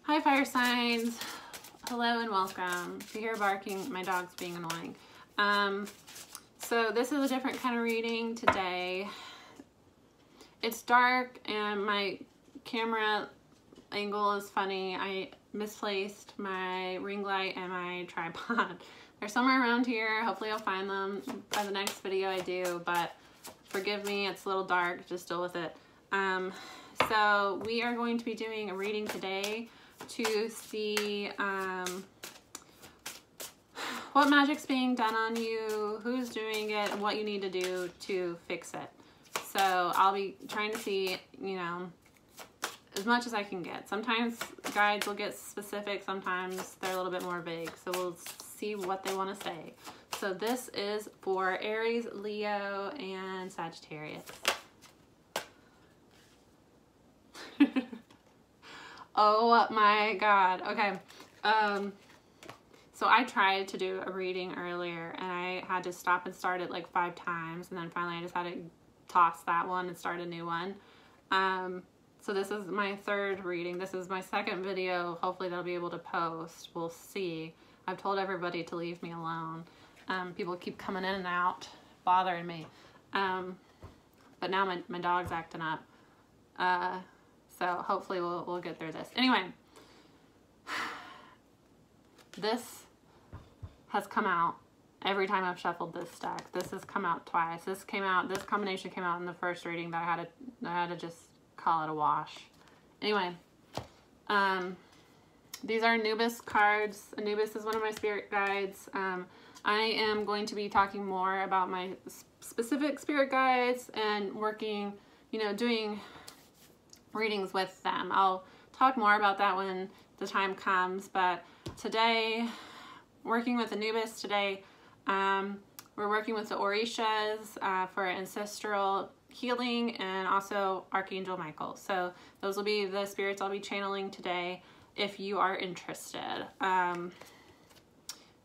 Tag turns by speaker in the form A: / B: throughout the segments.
A: Hi fire signs, hello and welcome. If you hear barking, my dog's being annoying. So this is a different kind of reading today. It's dark and my camera angle is funny. I misplaced my ring light and my tripod. They're somewhere around here. Hopefully I'll find them by the next video I do, but forgive me, it's a little dark, just deal with it. So we are going to be doing a reading today to see what magic's being done on you, who's doing it, and what you need to do to fix it. So I'll be trying to see, you know, as much as I can get. Sometimes guides will get specific, sometimes they're a little bit more vague. So we'll see what they want to say. So this is for Aries, Leo, and Sagittarius. Oh my God. Okay. So I tried to do a reading earlier and I had to stop and start it like 5 times. And then finally I just had to toss that one and start a new one. So this is my 3rd reading. This is my 2nd video. Hopefully they'll be able to post. We'll see. I've told everybody to leave me alone. People keep coming in and out, bothering me. But now my dog's acting up. So hopefully we'll get through this. Anyway, this has come out every time I've shuffled this deck. This has come out twice. This combination came out in the 1st reading that I had to just call it a wash. Anyway, these are Anubis cards. Anubis is one of my spirit guides. I am going to be talking more about my specific spirit guides and working, you know, doing readings with them. I'll talk more about that when the time comes, but today, working with Anubis today, we're working with the Orishas for ancestral healing and also Archangel Michael. So those will be the spirits I'll be channeling today if you are interested.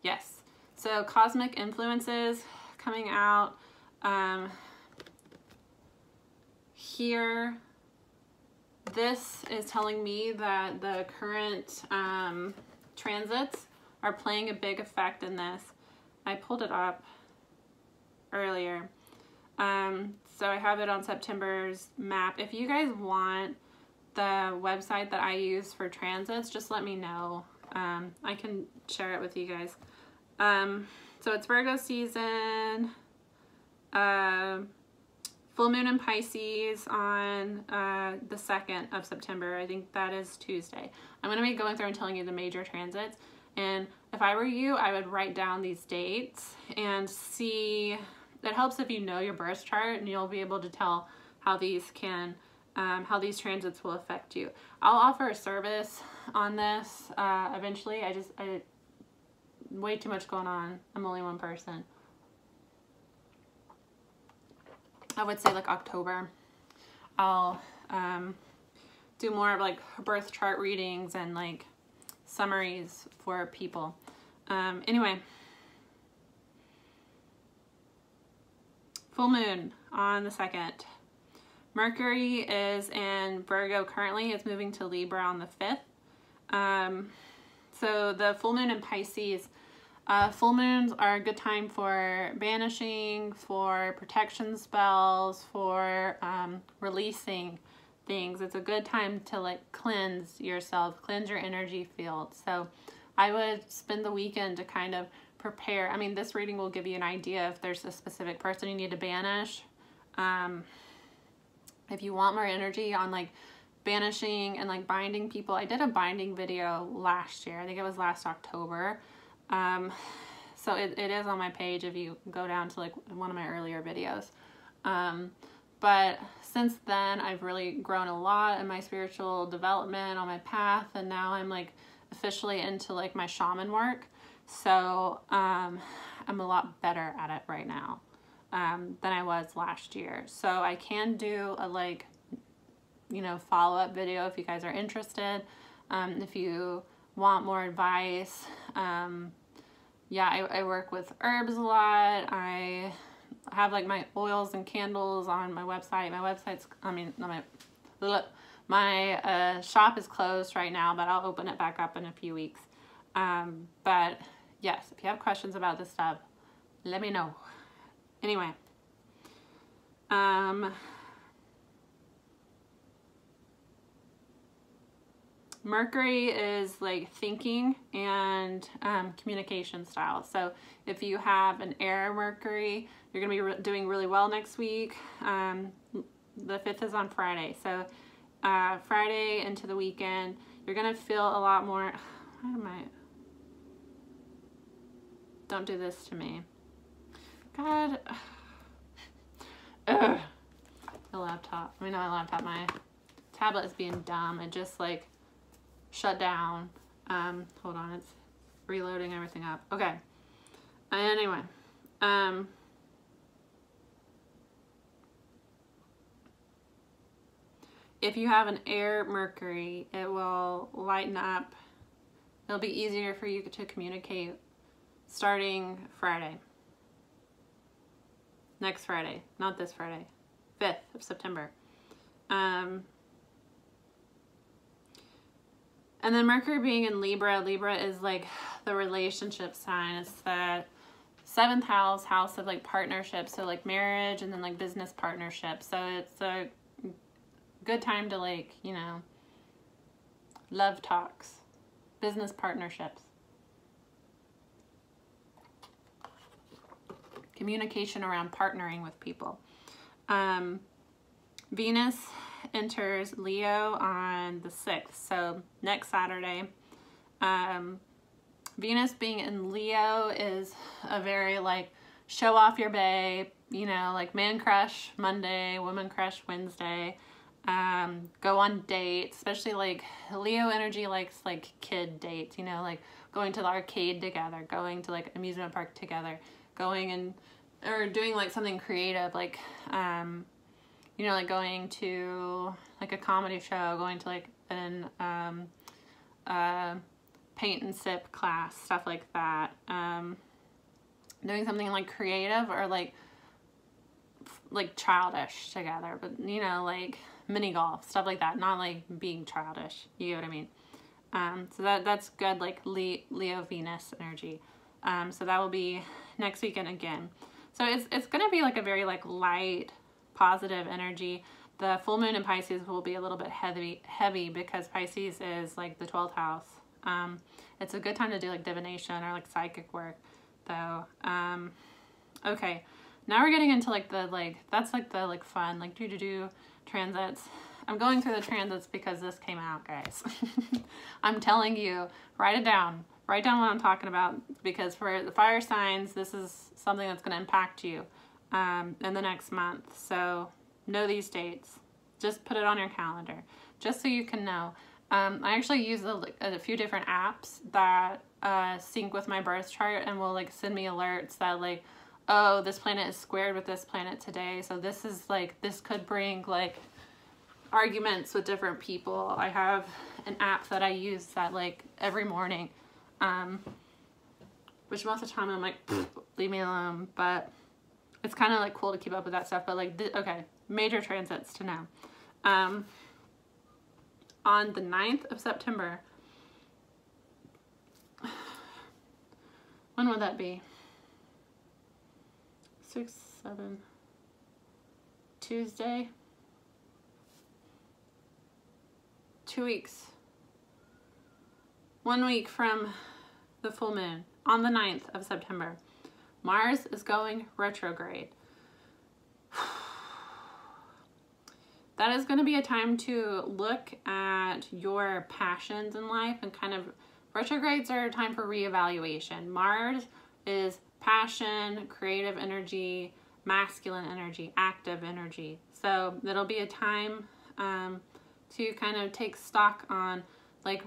A: Yes, so cosmic influences coming out here. This is telling me that the current transits are playing a big effect in this. I pulled it up earlier. So I have it on September's map. If you guys want the website that I use for transits, just let me know. I can share it with you guys. So it's Virgo season. Full moon in Pisces on the 2nd of September. I think that is Tuesday. I'm going to be going through and telling you the major transits. And if I were you, I would write down these dates and see. It helps if you know your birth chart and you'll be able to tell how these transits will affect you. I'll offer a service on this eventually. I way too much going on. I'm only one person. I would say like October. I'll do more of like birth chart readings and like summaries for people. Anyway, full moon on the 2nd. Mercury is in Virgo currently. It's moving to Libra on the 5th. So the full moon in Pisces. Full moons are a good time for banishing, for protection spells, for releasing things. It's a good time to like cleanse yourself, cleanse your energy field. So I would spend the weekend to kind of prepare. I mean, this reading will give you an idea if there's a specific person you need to banish. If you want more energy on like banishing and like binding people, I did a binding video last year. I think it was last October. So it is on my page if you go down to like one of my earlier videos. But since then I've really grown a lot in my spiritual development on my path, and now I'm like officially into like my shaman work. So I'm a lot better at it right now than I was last year. So I can do a like, you know, follow-up video if you guys are interested. If you want more advice, yeah, I work with herbs a lot. I have like my oils and candles on my website. My website's, I mean, My shop is closed right now, but I'll open it back up in a few weeks. But yes, if you have questions about this stuff, let me know. Anyway, Mercury is like thinking and communication style. So if you have an air Mercury, you're going to be doing really well next week. The 5th is on Friday. So Friday into the weekend, you're going to feel a lot more... Why am I... Don't do this to me. God. Ugh. My laptop. I mean, not my laptop. My tablet is being dumb. It just like shut down. Hold on. It's reloading everything up. Okay. Anyway. If you have an air Mercury, it will lighten up. It'll be easier for you to communicate starting Friday. Next Friday, not this Friday, 5th of September. And then Mercury being in Libra, Libra is like the relationship sign. It's the 7th house of like partnerships, so like marriage and then like business partnerships. So it's a good time to like, you know, love talks, business partnerships. Communication around partnering with people. Venus enters Leo on the 6th, so next Saturday. Venus being in Leo is a very like show off your babe, you know, like man crush Monday, woman crush Wednesday. Go on dates, especially like Leo energy likes like kid dates, you know, like going to the arcade together, going to like amusement park together, going and or doing like something creative, like you know, like going to like a comedy show, going to like an paint and sip class, stuff like that. Doing something like creative or like childish together, but you know, like mini golf, stuff like that, not like being childish, you know what I mean? So that's good, like Leo Venus energy. So that will be next weekend again. So it's gonna be like a very like light, positive energy. The full moon in Pisces will be a little bit heavy because Pisces is like the 12th house. It's a good time to do like divination or like psychic work though. Okay, now we're getting into like that's like the like fun, like do transits. I'm going through the transits because this came out, guys. I'm telling you, write it down. Write down what I'm talking about, because for the fire signs, this is something that's going to impact you in the next month. So know these dates. Just put it on your calendar, just so you can know. I actually use a few different apps that sync with my birth chart and will like send me alerts that like, oh, this planet is squared with this planet today. So this is like, this could bring like arguments with different people. I have an app that I use that like every morning. Which most of the time I'm like, leave me alone, but it's kind of like cool to keep up with that stuff. But like, okay, major transits to know. On the 9th of September, when would that be? 6, 7, Tuesday, 2 weeks. 1 week from the full moon, on the 9th of September, Mars is going retrograde. That is going to be a time to look at your passions in life and kind of, retrogrades are a time for reevaluation. Mars is passion, creative energy, masculine energy, active energy. So it'll be a time to kind of take stock on like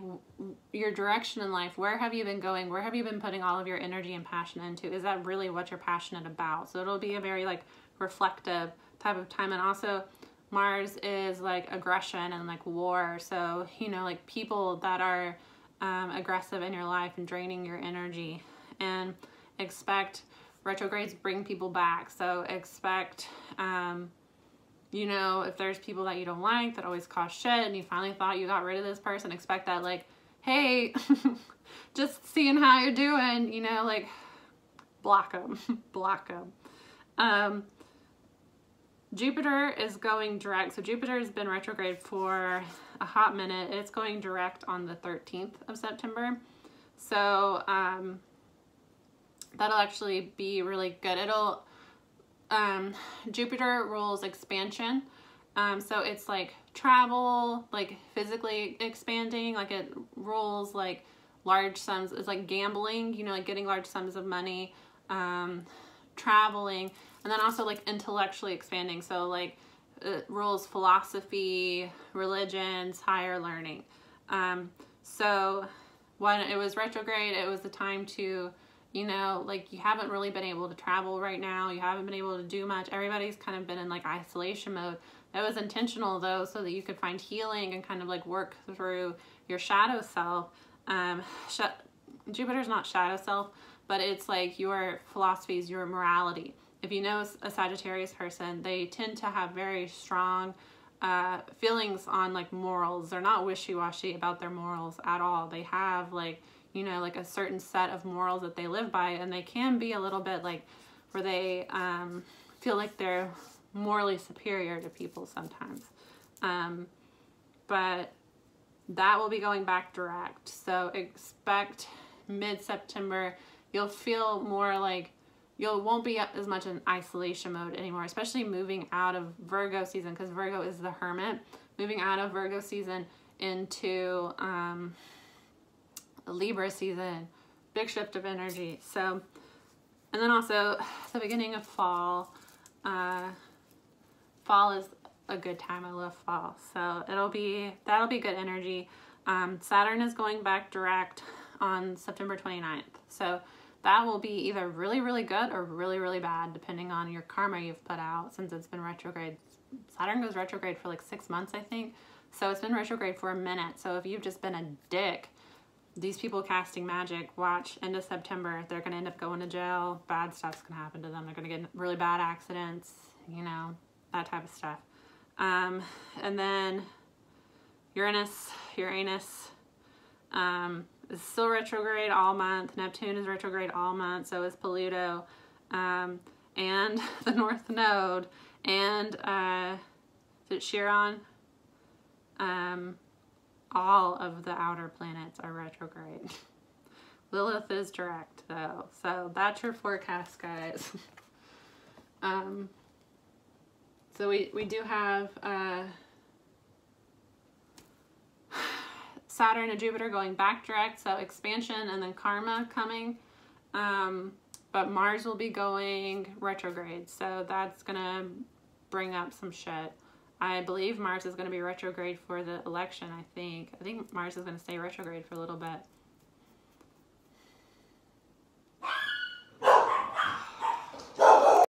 A: your direction in life. Where have you been going? Where have you been putting all of your energy and passion into? Is that really what you're passionate about? So it'll be a very like reflective type of time. And also Mars is like aggression and like war. So, you know, like people that are aggressive in your life and draining your energy, and expect retrogrades bring people back. So expect you know, if there's people that you don't like that always cause shit and you finally thought you got rid of this person, expect that, like, hey, just seeing how you're doing, you know, like, block them, block them. Jupiter is going direct. So Jupiter has been retrograde for a hot minute. It's going direct on the 13th of September. So that'll actually be really good. It'll, Jupiter rules expansion. So it's like travel, like physically expanding, like it rules like large sums. It's like gambling, you know, like getting large sums of money, traveling, and then also like intellectually expanding. So like it rules philosophy, religions, higher learning. So when it was retrograde, it was the time to, you know, like you haven't really been able to travel right now. You haven't been able to do much. Everybody's kind of been in like isolation mode. That was intentional though, so that you could find healing and kind of like work through your shadow self. Jupiter's not shadow self, but it's like your philosophies, your morality. If you know a Sagittarius person, they tend to have very strong feelings on like morals. They're not wishy-washy about their morals at all. They have like, you know, like a certain set of morals that they live by, and they can be a little bit like where they feel like they're morally superior to people sometimes. But that will be going back direct. So expect mid-September, you'll feel more like you won't be as much in isolation mode anymore, especially moving out of Virgo season, because Virgo is the hermit. Moving out of Virgo season into Libra season, big shift of energy. So, and then also the beginning of fall. Fall is a good time. I love fall. So that'll be good energy. Saturn is going back direct on September 29th. So that will be either really, really good or really, really bad, depending on your karma you've put out since it's been retrograde. Saturn goes retrograde for like 6 months, I think. So it's been retrograde for a minute. So if you've just been a dick, these people casting magic, watch end of September, they're going to end up going to jail. Bad stuff's going to happen to them. They're going to get really bad accidents, you know, that type of stuff. And then Uranus is still retrograde all month. Neptune is retrograde all month. So is Pluto, and the North Node, and is it Chiron? All of the outer planets are retrograde. Lilith is direct though. So that's your forecast, guys. So we do have Saturn and Jupiter going back direct, so expansion and then karma coming. But Mars will be going retrograde, so that's gonna bring up some shit. I believe Mars is gonna be retrograde for the election, I think. Mars is gonna stay retrograde for a little bit.